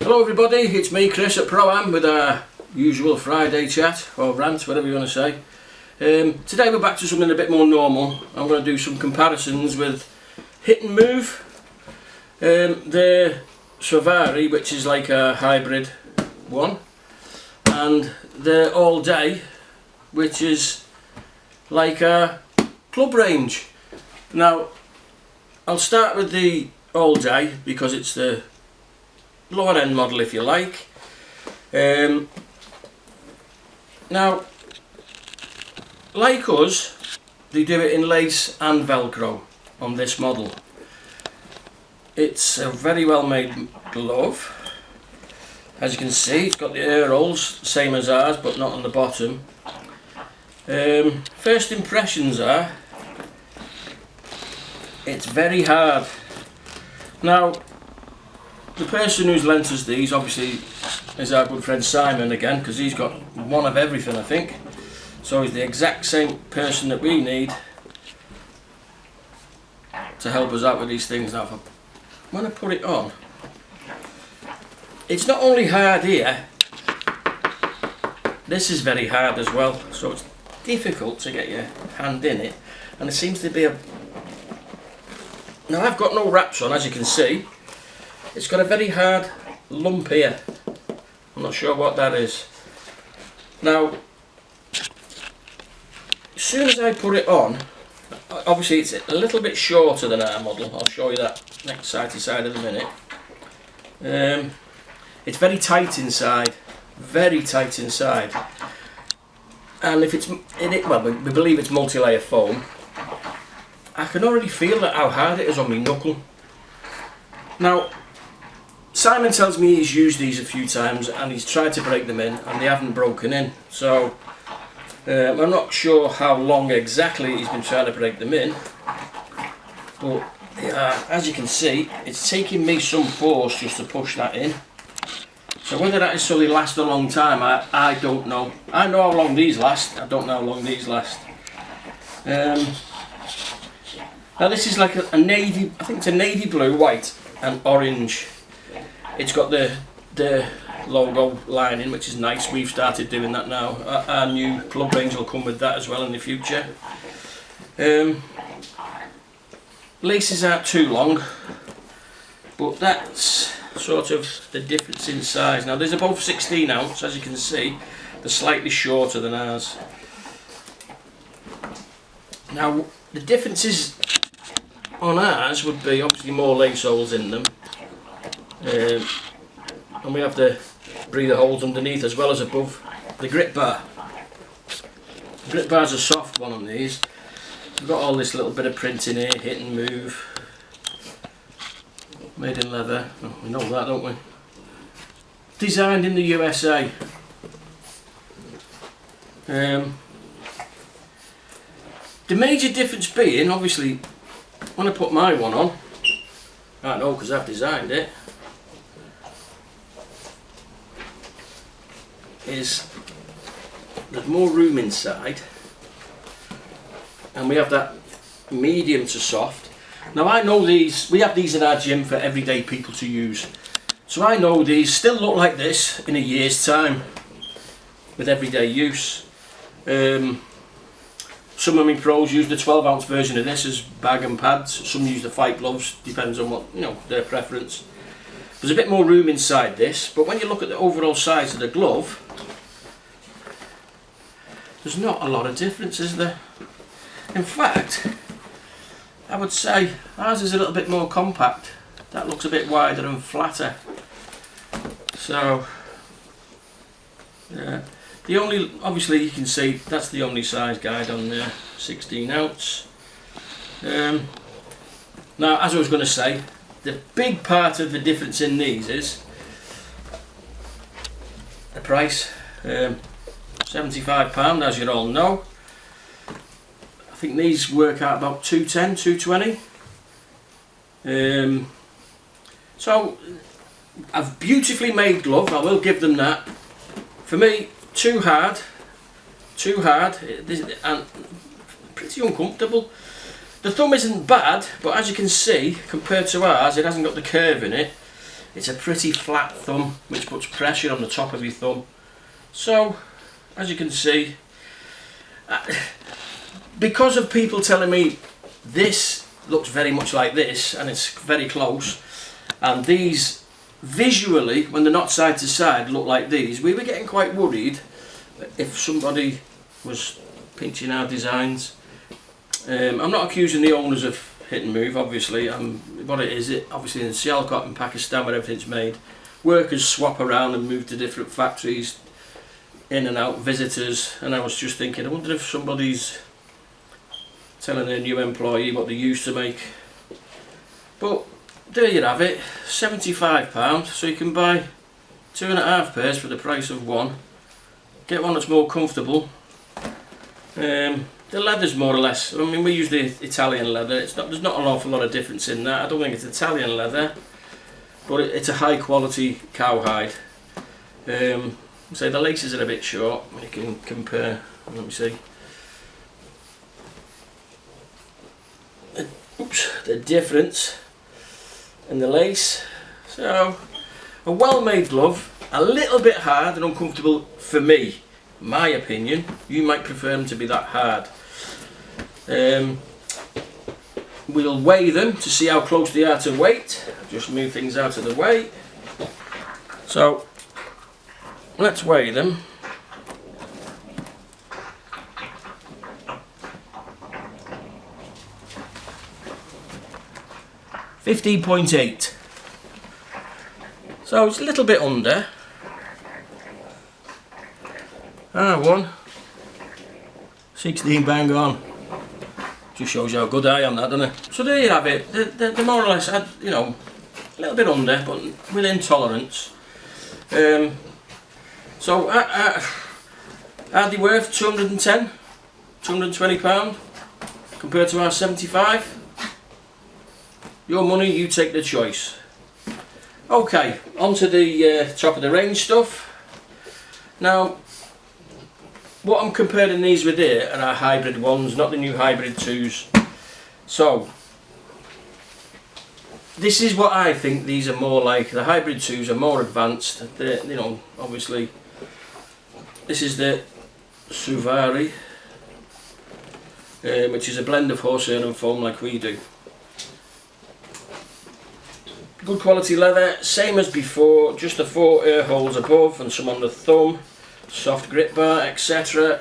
Hello everybody, it's me Chris at ProAm with our usual Friday chat or rant, whatever you want to say. Today we're back to something a bit more normal. I'm going to do some comparisons with Hit and Move, the Suvari, which is like a hybrid one, and the All Day, which is like a club range. Now I'll start with the All Day because it's the lower end model, if you like. Now, like us, they do it in lace and velcro on this model. It's a very well made glove. As you can see, it's got the air holes, same as ours, but not on the bottom. First impressions are, it's very hard. Now, the person who's lent us these obviously is our good friend Simon again, because he's got one of everything, I think. So he's the exact same person that we need to help us out with these things. Now, when I put it on, it's not only hard here, this is very hard as well. So it's difficult to get your hand in it, and there seems to be a... Now I've got no wraps on, as you can see. It's got a very hard lump here. I'm not sure what that is. Now, as soon as I put it on, obviously it's a little bit shorter than our model. I'll show you that next side to side in a minute. It's very tight inside, very tight inside. And if it's well, we believe it's multi-layer foam. I can already feel that how hard it is on my knuckle. Now, Simon tells me he's used these a few times and he's tried to break them in and they haven't broken in. So I'm not sure how long exactly he's been trying to break them in, but as you can see, it's taking me some force just to push that in. So whether that is so they last a long time, I don't know. I know how long these last, I don't know how long these last. Now this is like a navy, I think it's a navy blue, white and orange. It's got the logo lining, which is nice. We've started doing that now. Our new club range will come with that as well in the future. Laces aren't too long, but that's sort of the difference in size. Now these are both 16 ounce, as you can see. They're slightly shorter than ours. Now the differences on ours would be obviously more lace holes in them. And we have the breather holes underneath as well as above the grip bar. The grip bar's a soft one on these. We've got all this little bit of print in here, Hit and Move, made in leather. Oh, we know that, don't we? Designed in the USA. The major difference being, obviously, when I put my one on, I know because I've designed it, is there's more room inside and we have that medium to soft. Now I know these, we have these in our gym for everyday people to use, so I know these still look like this in a year's time with everyday use. Some of my pros use the 12 ounce version of this as bag and pads, some use the fight gloves, depends on what, you know, their preference. There's a bit more room inside this, but when you look at the overall size of the glove, there's not a lot of difference, is there? In fact, I would say ours is a little bit more compact. That looks a bit wider and flatter. So, yeah. The only, obviously you can see that's the only size guide on there, 16 ounce. Now, as I was going to say, the big part of the difference in these is the price. £75, as you all know. I think these work out about £210, £220. So a beautifully made glove, I will give them that. For me, too hard, and pretty uncomfortable. The thumb isn't bad, but as you can see, compared to ours, it hasn't got the curve in it. It's a pretty flat thumb, which puts pressure on the top of your thumb. So, as you can see, because of people telling me this looks very much like this, and it's very close, and these visually, when they're not side to side, look like these, we were getting quite worried if somebody was pinching our designs. I'm not accusing the owners of hit and move, obviously. What it is, obviously in Sialkot in Pakistan, where everything's made, workers swap around and move to different factories, in and out, visitors, and I was just thinking, I wonder if somebody's telling a new employee what they used to make. But there you have it, £75, so you can buy 2.5 pairs for the price of one. Get one that's more comfortable. The leather's more or less, I mean, we use the Italian leather. There's not an awful lot of difference in that. I don't think it's Italian leather, but it's a high quality cowhide. So the laces are a bit short. You can compare. Let me see. The difference in the lace. So a well-made glove, a little bit hard and uncomfortable for me, my opinion. You might prefer them to be that hard. We'll weigh them to see how close they are to weight. Just move things out of the way. So let's weigh them. $15.8. So it's a little bit under. One. 16 bang on. Just shows you how good I am, that, doesn't it? So there you have it. They're more or less, you know, a little bit under, but within tolerance. So are they worth 210, 220 £220 compared to our 75? Your money, you take the choice. Okay, on to the top of the range stuff. Now, what I'm comparing these with here are our hybrid ones, not the new hybrid 2s. So, this is what I think these are more like. The hybrid 2s are more advanced. They're, you know, obviously, this is the Suvari, which is a blend of horsehair and foam like we do. Good quality leather, same as before, just the 4 air holes above and some on the thumb, soft grip bar, etc.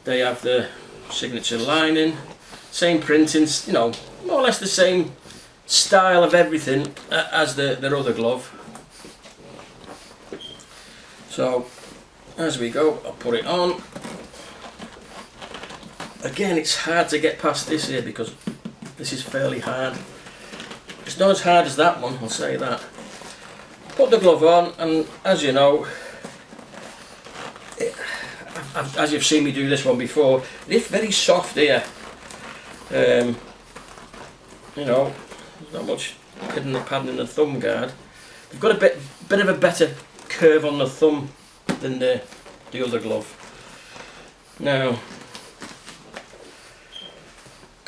They have the signature lining, same printing, you know, more or less the same style of everything as their other glove. So as we go, I'll put it on. Again, it's hard to get past this here because this is fairly hard. It's not as hard as that one, I'll say that. Put the glove on, and as you know, as you've seen me do this one before, it's very soft here. You know, there's not much hidden the padding in the thumb guard. They've got a bit of a better curve on the thumb than the other glove. Now,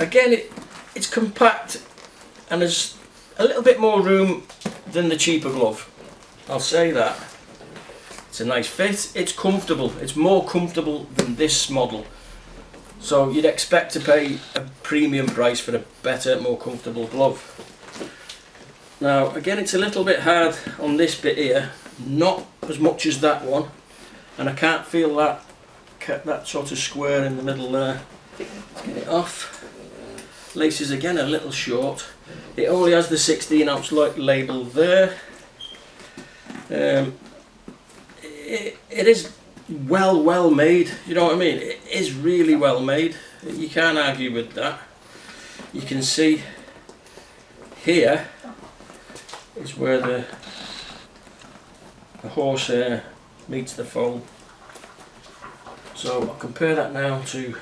again, it's compact and there's a little bit more room than the cheaper glove. I'll say that. It's a nice fit, it's comfortable, it's more comfortable than this model. So you'd expect to pay a premium price for a better, more comfortable glove. Now again, it's a little bit hard on this bit here, not as much as that one, and I can't feel that sort of square in the middle there. Let's get it off. Laces again a little short. It only has the 16 ounce label there. It is well made, you know what I mean? It is really well made. You can't argue with that. You can see here is where the horsehair meets the foam. So I'll compare that now to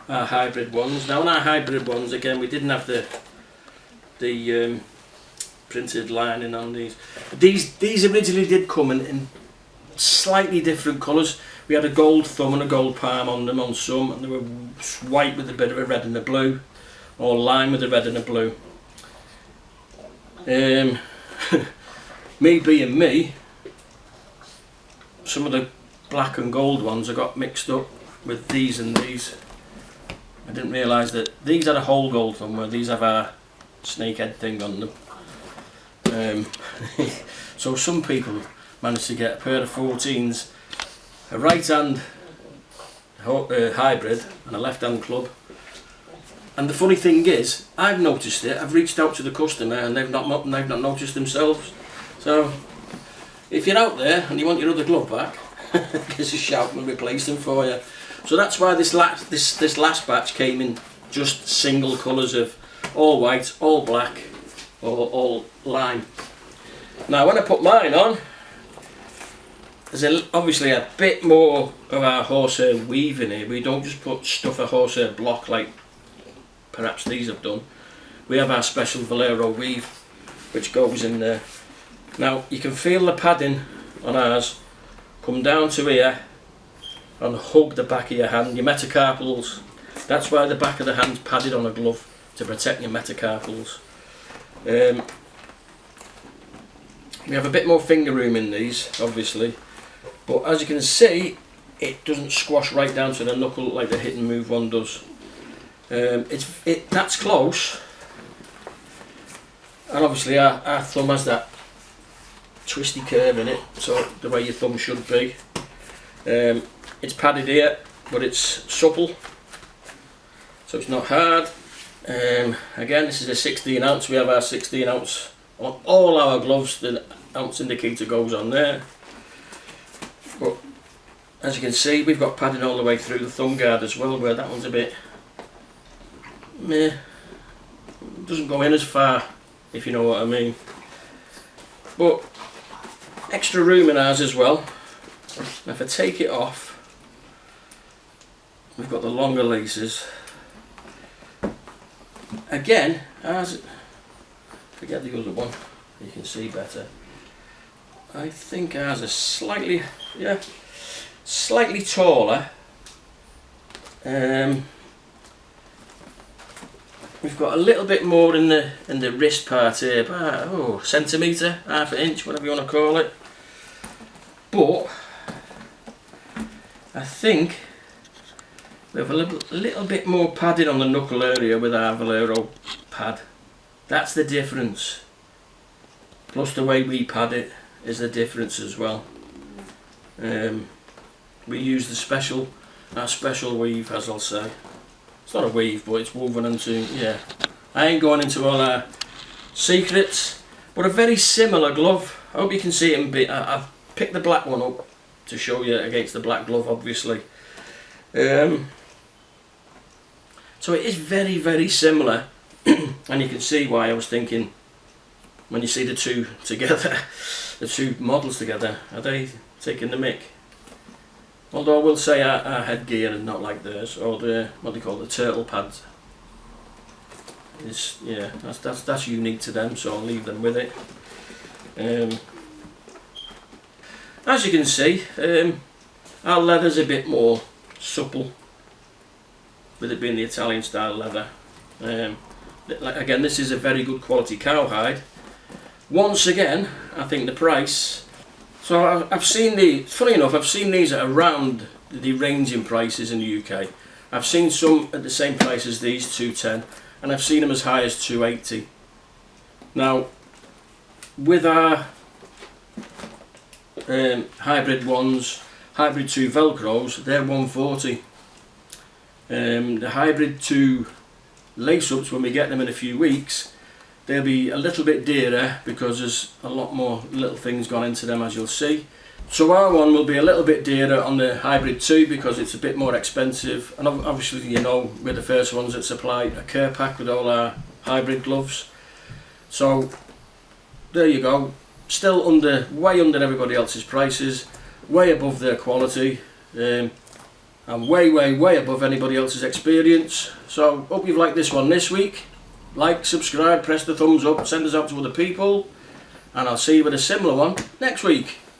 our hybrid ones. Now on our hybrid ones, again, we didn't have the printed lining on these. These originally did come in slightly different colours. We had a gold thumb and a gold palm on them on some, and they were white with a bit of a red and a blue, or lime with a red and a blue. me being me, some of the black and gold ones I got mixed up with these and these. I didn't realise that these had a whole gold thumb, where these have a snakehead thing on them. So some people managed to get a pair of 14s, a right hand hybrid and a left hand club. And the funny thing is, I've noticed it, I've reached out to the customer and they've not noticed themselves. So if you're out there and you want your other glove back, give us a shout and we'll replace them for you. So that's why this last batch came in just single colours of all white, all black, or all lime. Now when I put mine on, there's obviously a bit more of our horsehair weave in here. We don't just put stuff a horsehair block like perhaps these have done. We have our special Valero weave which goes in there. Now you can feel the padding on ours come down to here and hug the back of your hand, your metacarpals. That's why the back of the hand's padded on a glove, to protect your metacarpals. We have a bit more finger room in these, obviously, but as you can see, it doesn't squash right down to the knuckle like the hit and move one does. That's close, and obviously our thumb has that twisty curve in it, so the way your thumb should be. It's padded here, but it's supple, so it's not hard. Again, this is a 16 ounce. We have our 16 ounce on all our gloves. The ounce indicator goes on there, but as you can see, we've got padding all the way through the thumb guard as well, where that one's a bit meh, doesn't go in as far, if you know what I mean. But extra room in ours as well. Now if I take it off, we've got the longer laces. Again, ours, forget the other one, you can see better. I think ours is slightly taller. We've got a little bit more in the wrist part here, about centimetre, half an inch, whatever you want to call it. But I think we have a little bit more padding on the knuckle area with our Valero pad. That's the difference. Plus the way we pad it is the difference as well. We use our special weave, as I'll say. It's not a weave, but it's woven into, yeah. I ain't going into all our secrets, but a very similar glove. I hope you can see it in bit. I've picked the black one up to show you against the black glove, obviously. So it is very, very similar, and you can see why I was thinking, when you see the two together, the two models together, are they taking the mick? Although I will say our headgear is not like theirs, or the, what they call the turtle pads. Is, yeah, that's unique to them, so I'll leave them with it. As you can see, our leather's a bit more supple, with it being the Italian style leather. Again, this is a very good quality cowhide. Once again, I think the price. So I've seen these, funny enough, I've seen these at around the ranging prices in the UK. I've seen some at the same price as these, 210, and I've seen them as high as 280. Now, with our hybrid ones, hybrid 2 Velcros, they're 140. The hybrid 2 lace-ups, when we get them in a few weeks, they'll be a little bit dearer because there's a lot more little things gone into them, as you'll see. So our one will be a little bit dearer on the hybrid 2 because it's a bit more expensive, and obviously, you know, we're the first ones that supply a care pack with all our hybrid gloves. So there you go, still way under everybody else's prices, way above their quality, and way above anybody else's experience. So hope you've liked this one this week. Like, subscribe, press the thumbs up, send us out to other people, and I'll see you with a similar one next week.